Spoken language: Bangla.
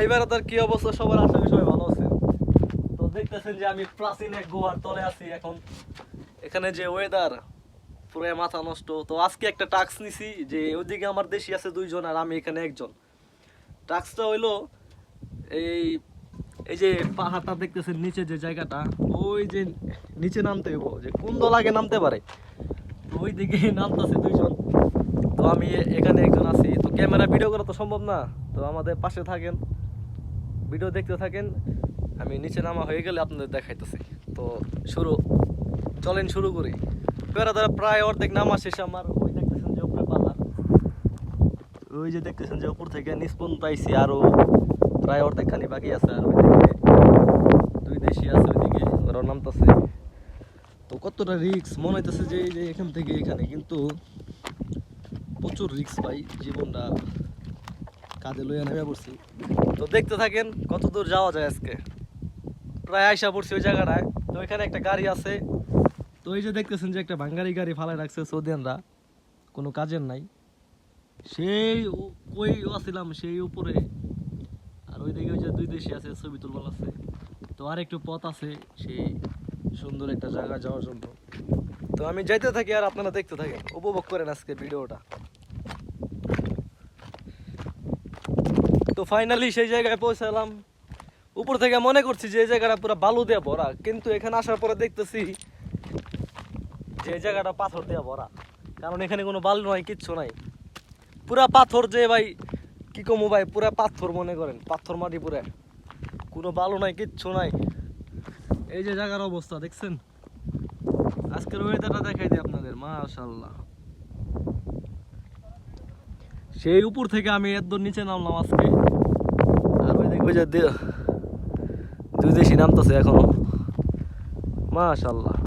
এবার তার কি অবস্থা, সবার আশা করি সবাই ভালো আছে। তো দেখতেছেন যে আমি প্রাচীন এক গুহার তলে আছি এখন। এখানে যে ওয়েদার পুরো মাথা নষ্ট। তো আজকে একটা টাস্ক নিছি যে ওইদিকে আমার দেশি আছে 2 জন আর আমি এখানে একজন। টাস্কটা হইলো এই এই যে পাহাড়টা দেখতেছেন নিচে যে জায়গাটা, ওই যে নিচে নামতে হইব, যে কোন দল আগে নামতে পারে। তো ওই দিকে নামতেছে 2 জন, তো আমি এখানে একজন আছি। তো ক্যামেরা ভিডিও করা তো সম্ভব না, তো আমাদের পাশে থাকেন, ভিডিও দেখতে থাকেন। আমি নিচে নামা হয়ে গেলে আপনাদের দেখাইতেছি। তো চলেন শুরু করি। এবার তারা প্রায় অর্ধেক নামা শেষ আমার। ওই দেখতেছেন যে উপরে পাহাড়, ওই যে দেখতেছেন যে উপর থেকে নিচ পর্যন্ত আইছি, আরো প্রায় অর্ধেকখানি বাকি আছে। আর ওইদিকে 2 দেশি আছে, ওইদিকে ওরাও নামতেছে। তো কতটা রিক্স মনে হইতেছে যে এই যে এখান থেকে এখানে, কিন্তু প্রচুর রিক্স ভাই, জীবনটা কাজে লইয়া নেমে পড়ছি। তো দেখতে থাকেন কত দূর যাওয়া যায় আজকে। প্রায় আইসা পড়ছি ওই জায়গাটায়। তো এখানে একটা গাড়ি আছে। তো এই যে দেখতেছেন যে একটা ভাঙ্গারি গাড়ি ফালায় রাখছে সৌদিয়ানরা, কোনো কাজের নাই। সেই কই আসছিলাম সেই উপরে, আর ওইদিকে ওই যে 2 দেশি আছে, ছবি তুলবার আছে। তো আর একটু পথ আছে সেই সুন্দর একটা জায়গা যাওয়ার জন্য। তো আমি যাইতে থাকি আর আপনারা দেখতে থাকেন, উপভোগ করেন আজকে ভিডিওটা। তো ফাইনালি সেই জায়গায় পৌঁছালাম। উপর থেকে মনে করছি যে এই জায়গাটা পুরো বালু দিয়ে ভরা, কিন্তু এখানে আসার পরে দেখতেছি যে এই জায়গাটা পাথর দিয়ে ভরা। কারণ এখানে কোনো বালু নাই, কিচ্ছু নাই, পুরা পাথর। যে ভাই কি কমু ভাই, পুরা পাথর, মনে করেন পাথর মাটি, পুরা কোনো বালু নাই, কিচ্ছু নাই। এই যে জায়গার অবস্থা দেখছেন। আজকের ওয়েদারটা দেখাই দিই আপনাদের, মাশাআল্লাহ। সেই উপর থেকে আমি এত নিচে নামলাম আজকে। আর ওই দেখো যে 2 দেশি নামতেছে এখনো, মাশাআল্লাহ।